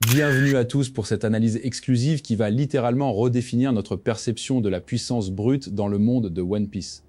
Bienvenue à tous pour cette analyse exclusive qui va littéralement redéfinir notre perception de la puissance brute dans le monde de One Piece.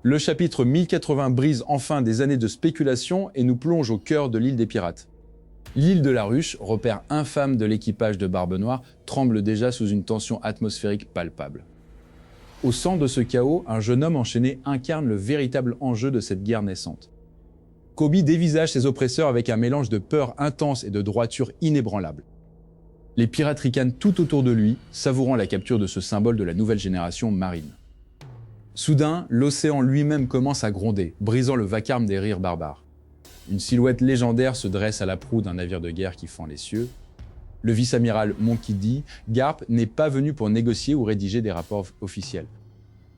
Le chapitre 1080 brise enfin des années de spéculation et nous plonge au cœur de l'île des pirates. L'île de la Ruche, repère infâme de l'équipage de Barbe Noire, tremble déjà sous une tension atmosphérique palpable. Au centre de ce chaos, un jeune homme enchaîné incarne le véritable enjeu de cette guerre naissante. Koby dévisage ses oppresseurs avec un mélange de peur intense et de droiture inébranlable. Les pirates ricanent tout autour de lui, savourant la capture de ce symbole de la nouvelle génération marine. Soudain, l'océan lui-même commence à gronder, brisant le vacarme des rires barbares. Une silhouette légendaire se dresse à la proue d'un navire de guerre qui fend les cieux. Le vice-amiral Monkey D. Garp n'est pas venu pour négocier ou rédiger des rapports officiels.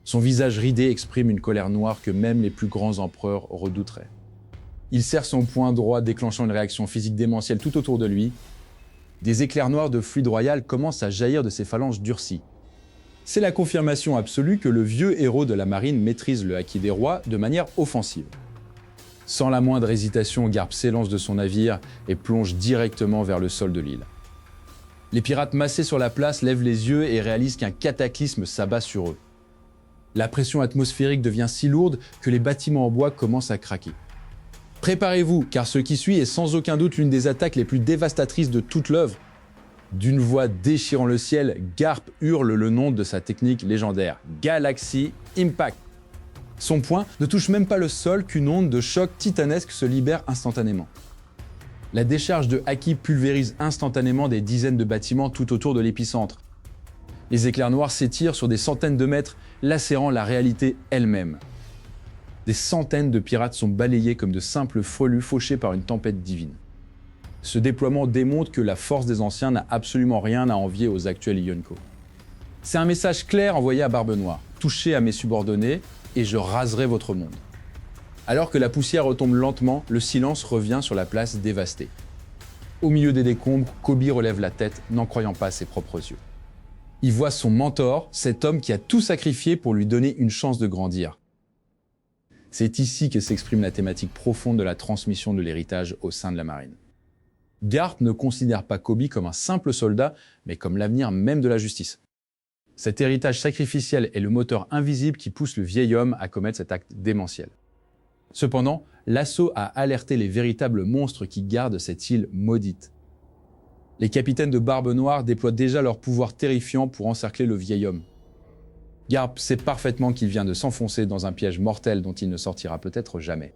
Son visage ridé exprime une colère noire que même les plus grands empereurs redouteraient. Il serre son poing droit, déclenchant une réaction physique démentielle tout autour de lui. Des éclairs noirs de fluide royal commencent à jaillir de ses phalanges durcies. C'est la confirmation absolue que le vieux héros de la marine maîtrise le haki des rois de manière offensive. Sans la moindre hésitation, Garp s'élance de son navire et plonge directement vers le sol de l'île. Les pirates massés sur la place lèvent les yeux et réalisent qu'un cataclysme s'abat sur eux. La pression atmosphérique devient si lourde que les bâtiments en bois commencent à craquer. Préparez-vous, car ce qui suit est sans aucun doute l'une des attaques les plus dévastatrices de toute l'œuvre. D'une voix déchirant le ciel, Garp hurle le nom de sa technique légendaire, Galaxy Impact. Son poing ne touche même pas le sol qu'une onde de choc titanesque se libère instantanément. La décharge de haki pulvérise instantanément des dizaines de bâtiments tout autour de l'épicentre. Les éclairs noirs s'étirent sur des centaines de mètres, lacérant la réalité elle-même. Des centaines de pirates sont balayés comme de simples frelus fauchés par une tempête divine. Ce déploiement démontre que la force des anciens n'a absolument rien à envier aux actuels Yonko. C'est un message clair envoyé à Barbe Noire. Touchez à mes subordonnés et je raserai votre monde. Alors que la poussière retombe lentement, le silence revient sur la place dévastée. Au milieu des décombres, Koby relève la tête, n'en croyant pas à ses propres yeux. Il voit son mentor, cet homme qui a tout sacrifié pour lui donner une chance de grandir. C'est ici que s'exprime la thématique profonde de la transmission de l'héritage au sein de la marine. Garp ne considère pas Koby comme un simple soldat, mais comme l'avenir même de la justice. Cet héritage sacrificiel est le moteur invisible qui pousse le vieil homme à commettre cet acte démentiel. Cependant, l'assaut a alerté les véritables monstres qui gardent cette île maudite. Les capitaines de Barbe Noire déploient déjà leur pouvoir terrifiant pour encercler le vieil homme. Garp sait parfaitement qu'il vient de s'enfoncer dans un piège mortel dont il ne sortira peut-être jamais.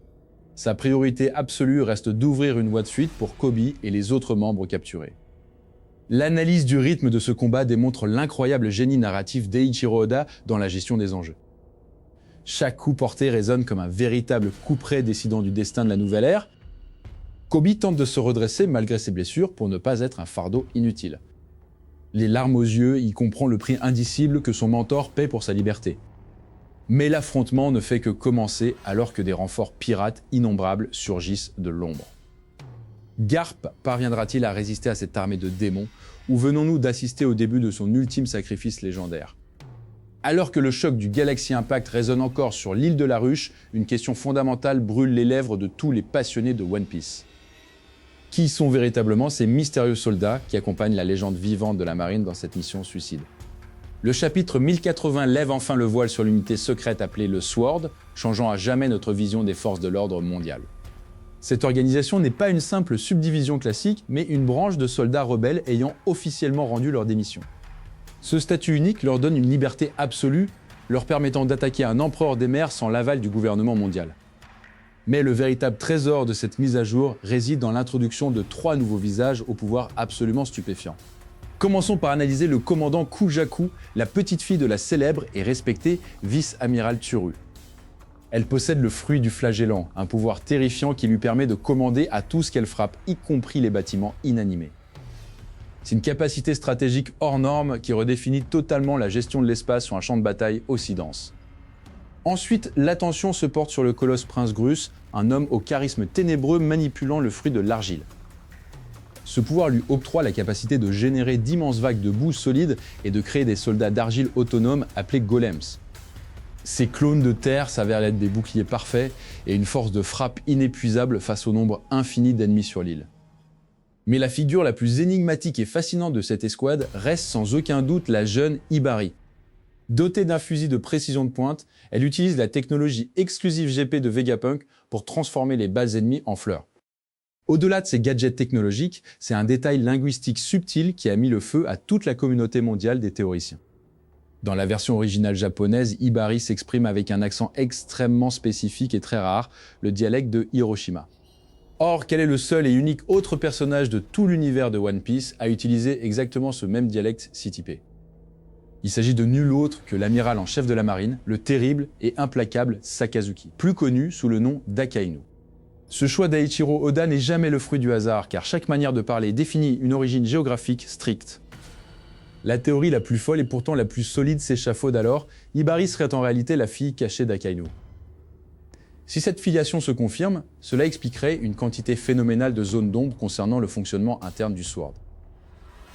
Sa priorité absolue reste d'ouvrir une voie de fuite pour Koby et les autres membres capturés. L'analyse du rythme de ce combat démontre l'incroyable génie narratif d'Eiichiro Oda dans la gestion des enjeux. Chaque coup porté résonne comme un véritable couperet décidant du destin de la nouvelle ère. Koby tente de se redresser malgré ses blessures pour ne pas être un fardeau inutile. Les larmes aux yeux, il comprend le prix indicible que son mentor paie pour sa liberté. Mais l'affrontement ne fait que commencer alors que des renforts pirates innombrables surgissent de l'ombre. Garp parviendra-t-il à résister à cette armée de démons ou venons-nous d'assister au début de son ultime sacrifice légendaire? Alors que le choc du Galaxy Impact résonne encore sur l'île de la Ruche, une question fondamentale brûle les lèvres de tous les passionnés de One Piece. Qui sont véritablement ces mystérieux soldats qui accompagnent la légende vivante de la marine dans cette mission suicide? Le chapitre 1080 lève enfin le voile sur l'unité secrète appelée le SWORD, changeant à jamais notre vision des forces de l'ordre mondial. Cette organisation n'est pas une simple subdivision classique, mais une branche de soldats rebelles ayant officiellement rendu leur démission. Ce statut unique leur donne une liberté absolue, leur permettant d'attaquer un empereur des mers sans l'aval du gouvernement mondial. Mais le véritable trésor de cette mise à jour réside dans l'introduction de 3 nouveaux visages au pouvoir absolument stupéfiant. Commençons par analyser le commandant Kujaku, la petite fille de la célèbre et respectée vice-amiral Tsuru. Elle possède le fruit du flagellant, un pouvoir terrifiant qui lui permet de commander à tout ce qu'elle frappe, y compris les bâtiments inanimés. C'est une capacité stratégique hors norme qui redéfinit totalement la gestion de l'espace sur un champ de bataille aussi dense. Ensuite, l'attention se porte sur le colosse Prince Grus, un homme au charisme ténébreux manipulant le fruit de l'argile. Ce pouvoir lui octroie la capacité de générer d'immenses vagues de boue solide et de créer des soldats d'argile autonomes appelés golems. Ces clones de terre s'avèrent être des boucliers parfaits et une force de frappe inépuisable face au nombre infini d'ennemis sur l'île. Mais la figure la plus énigmatique et fascinante de cette escouade reste sans aucun doute la jeune Hibari. Dotée d'un fusil de précision de pointe, elle utilise la technologie exclusive GP de Vegapunk pour transformer les balles ennemies en fleurs. Au-delà de ces gadgets technologiques, c'est un détail linguistique subtil qui a mis le feu à toute la communauté mondiale des théoriciens. Dans la version originale japonaise, Hibari s'exprime avec un accent extrêmement spécifique et très rare, le dialecte de Hiroshima. Or, quel est le seul et unique autre personnage de tout l'univers de One Piece à utiliser exactement ce même dialecte si typé? Il s'agit de nul autre que l'amiral en chef de la marine, le terrible et implacable Sakazuki, plus connu sous le nom d'Akainu. Ce choix d'Eiichiro Oda n'est jamais le fruit du hasard, car chaque manière de parler définit une origine géographique stricte. La théorie la plus folle et pourtant la plus solide s'échafaude alors, Hibari serait en réalité la fille cachée d'Akainu. Si cette filiation se confirme, cela expliquerait une quantité phénoménale de zones d'ombre concernant le fonctionnement interne du Sword.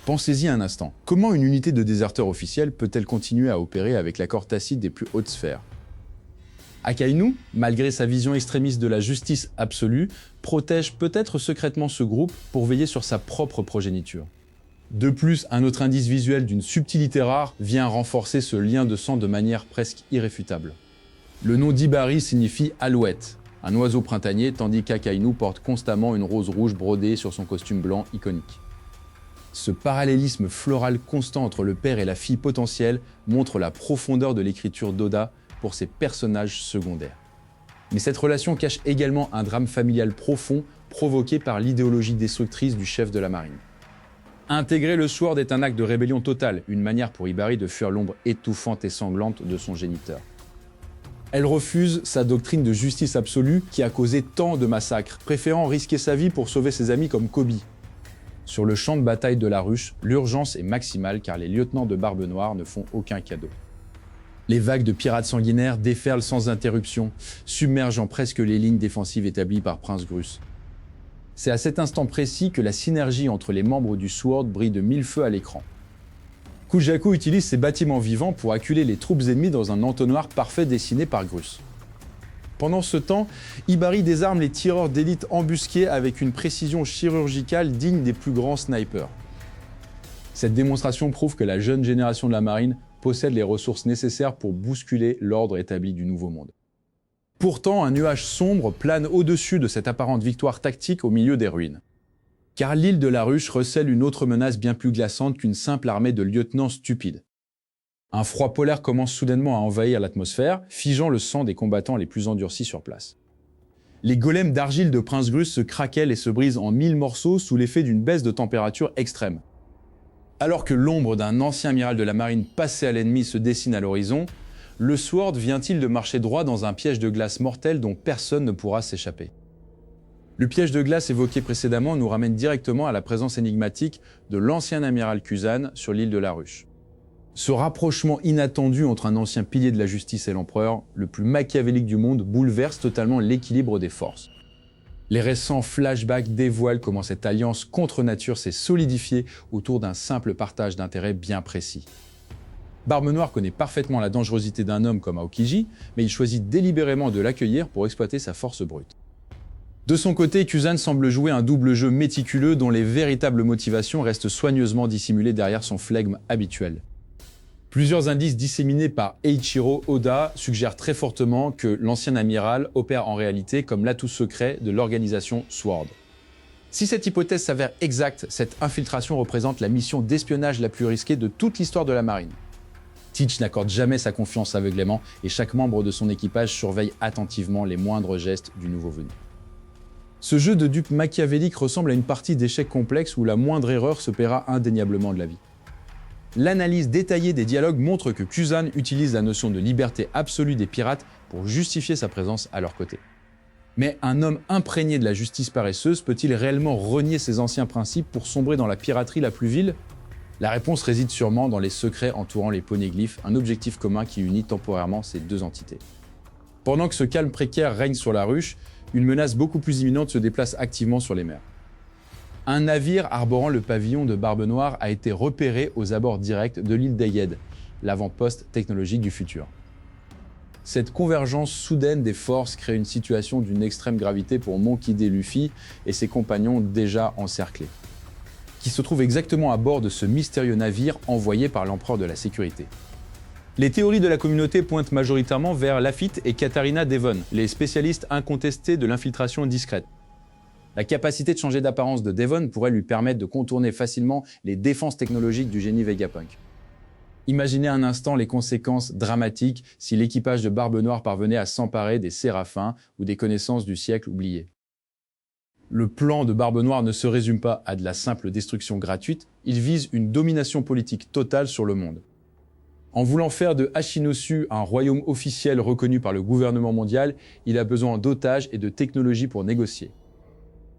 Pensez-y un instant, comment une unité de déserteurs officiels peut-elle continuer à opérer avec l'accord tacite des plus hautes sphères? Akainu, malgré sa vision extrémiste de la justice absolue, protège peut-être secrètement ce groupe pour veiller sur sa propre progéniture. De plus, un autre indice visuel d'une subtilité rare vient renforcer ce lien de sang de manière presque irréfutable. Le nom d'Hibari signifie alouette, un oiseau printanier, tandis qu'Akainu porte constamment une rose rouge brodée sur son costume blanc iconique. Ce parallélisme floral constant entre le père et la fille potentielle montre la profondeur de l'écriture d'Oda pour ses personnages secondaires. Mais cette relation cache également un drame familial profond provoqué par l'idéologie destructrice du chef de la marine. Intégrer le Sword est un acte de rébellion totale, une manière pour Hibari de fuir l'ombre étouffante et sanglante de son géniteur. Elle refuse sa doctrine de justice absolue qui a causé tant de massacres, préférant risquer sa vie pour sauver ses amis comme Kobe. Sur le champ de bataille de la ruche, l'urgence est maximale car les lieutenants de Barbe Noire ne font aucun cadeau. Les vagues de pirates sanguinaires déferlent sans interruption, submergeant presque les lignes défensives établies par Prince Grus. C'est à cet instant précis que la synergie entre les membres du Sword brille de mille feux à l'écran. Kujaku utilise ses bâtiments vivants pour acculer les troupes ennemies dans un entonnoir parfait dessiné par Grus. Pendant ce temps, Hibari désarme les tireurs d'élite embusqués avec une précision chirurgicale digne des plus grands snipers. Cette démonstration prouve que la jeune génération de la marine possède les ressources nécessaires pour bousculer l'ordre établi du Nouveau Monde. Pourtant, un nuage sombre plane au-dessus de cette apparente victoire tactique au milieu des ruines. Car l'île de la Ruche recèle une autre menace bien plus glaçante qu'une simple armée de lieutenants stupides. Un froid polaire commence soudainement à envahir l'atmosphère, figeant le sang des combattants les plus endurcis sur place. Les golems d'argile de Prince Grus se craquellent et se brisent en 1000 morceaux sous l'effet d'une baisse de température extrême. Alors que l'ombre d'un ancien amiral de la marine passé à l'ennemi se dessine à l'horizon, le Sword vient-il de marcher droit dans un piège de glace mortel dont personne ne pourra s'échapper. Le piège de glace évoqué précédemment nous ramène directement à la présence énigmatique de l'ancien amiral Kuzan sur l'île de la Ruche. Ce rapprochement inattendu entre un ancien pilier de la justice et l'empereur, le plus machiavélique du monde, bouleverse totalement l'équilibre des forces. Les récents flashbacks dévoilent comment cette alliance contre nature s'est solidifiée autour d'un simple partage d'intérêts bien précis. Barbe Noire connaît parfaitement la dangerosité d'un homme comme Aokiji, mais il choisit délibérément de l'accueillir pour exploiter sa force brute. De son côté, Kuzan semble jouer un double jeu méticuleux dont les véritables motivations restent soigneusement dissimulées derrière son flegme habituel. Plusieurs indices disséminés par Eiichiro Oda suggèrent très fortement que l'ancien amiral opère en réalité comme l'atout secret de l'organisation Sword. Si cette hypothèse s'avère exacte, cette infiltration représente la mission d'espionnage la plus risquée de toute l'histoire de la marine. Teach n'accorde jamais sa confiance aveuglément et chaque membre de son équipage surveille attentivement les moindres gestes du nouveau venu. Ce jeu de dupe machiavélique ressemble à une partie d'échecs complexe où la moindre erreur se paiera indéniablement de la vie. L'analyse détaillée des dialogues montre que Kuzan utilise la notion de liberté absolue des pirates pour justifier sa présence à leur côté. Mais un homme imprégné de la justice paresseuse peut-il réellement renier ses anciens principes pour sombrer dans la piraterie la plus vile? La réponse réside sûrement dans les secrets entourant les poneglyphes, un objectif commun qui unit temporairement ces deux entités. Pendant que ce calme précaire règne sur la ruche, une menace beaucoup plus imminente se déplace activement sur les mers. Un navire arborant le pavillon de Barbe Noire a été repéré aux abords directs de l'île d'Ayed, l'avant-poste technologique du futur. Cette convergence soudaine des forces crée une situation d'une extrême gravité pour Monkey D. Luffy et ses compagnons déjà encerclés. qui se trouve exactement à bord de ce mystérieux navire envoyé par l'empereur de la sécurité. Les théories de la communauté pointent majoritairement vers Lafitte et Katharina Devon, les spécialistes incontestés de l'infiltration discrète. La capacité de changer d'apparence de Devon pourrait lui permettre de contourner facilement les défenses technologiques du génie Vegapunk. Imaginez un instant les conséquences dramatiques si l'équipage de Barbe Noire parvenait à s'emparer des Séraphins ou des connaissances du siècle oublié. Le plan de Barbe Noire ne se résume pas à de la simple destruction gratuite, il vise une domination politique totale sur le monde. En voulant faire de Hashinosu un royaume officiel reconnu par le gouvernement mondial, il a besoin d'otages et de technologies pour négocier.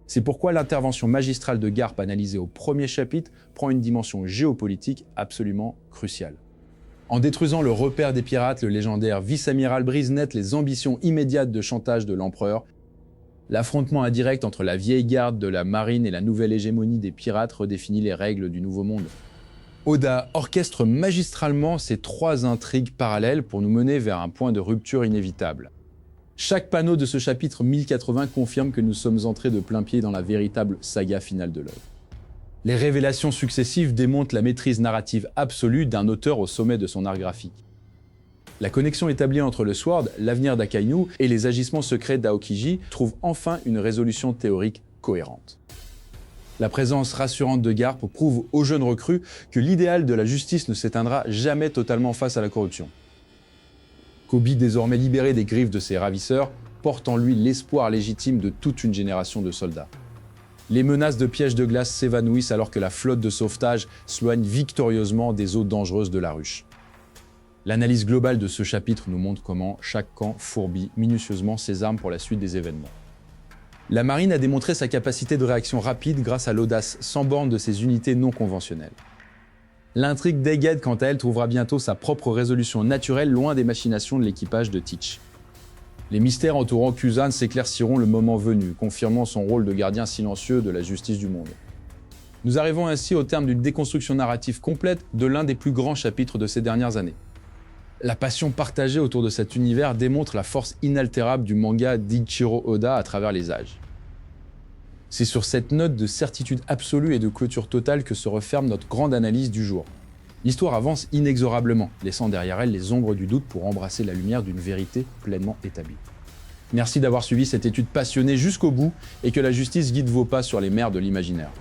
C'est pourquoi l'intervention magistrale de Garp analysée au premier chapitre prend une dimension géopolitique absolument cruciale. En détruisant le repère des pirates, le légendaire vice-amiral brise net les ambitions immédiates de chantage de l'empereur. L'affrontement indirect entre la vieille garde de la marine et la nouvelle hégémonie des pirates redéfinit les règles du nouveau monde. Oda orchestre magistralement ces trois intrigues parallèles pour nous mener vers un point de rupture inévitable. Chaque panneau de ce chapitre 1080 confirme que nous sommes entrés de plein pied dans la véritable saga finale de l'œuvre. Les révélations successives démontrent la maîtrise narrative absolue d'un auteur au sommet de son art graphique. La connexion établie entre le Sword, l'avenir d'Akainu et les agissements secrets d'Aokiji trouve enfin une résolution théorique cohérente. La présence rassurante de Garp prouve aux jeunes recrues que l'idéal de la justice ne s'éteindra jamais totalement face à la corruption. Koby, désormais libéré des griffes de ses ravisseurs, porte en lui l'espoir légitime de toute une génération de soldats. Les menaces de pièges de glace s'évanouissent alors que la flotte de sauvetage s'éloigne victorieusement des eaux dangereuses de la ruche. L'analyse globale de ce chapitre nous montre comment chaque camp fourbit minutieusement ses armes pour la suite des événements. La marine a démontré sa capacité de réaction rapide grâce à l'audace sans borne de ses unités non conventionnelles. L'intrigue d'Egghead, quant à elle, trouvera bientôt sa propre résolution naturelle loin des machinations de l'équipage de Teach. Les mystères entourant Kuzan s'éclairciront le moment venu, confirmant son rôle de gardien silencieux de la justice du monde. Nous arrivons ainsi au terme d'une déconstruction narrative complète de l'un des plus grands chapitres de ces dernières années. La passion partagée autour de cet univers démontre la force inaltérable du manga d'Ichiro Oda à travers les âges. C'est sur cette note de certitude absolue et de clôture totale que se referme notre grande analyse du jour. L'histoire avance inexorablement, laissant derrière elle les ombres du doute pour embrasser la lumière d'une vérité pleinement établie. Merci d'avoir suivi cette étude passionnée jusqu'au bout et que la justice guide vos pas sur les mers de l'imaginaire.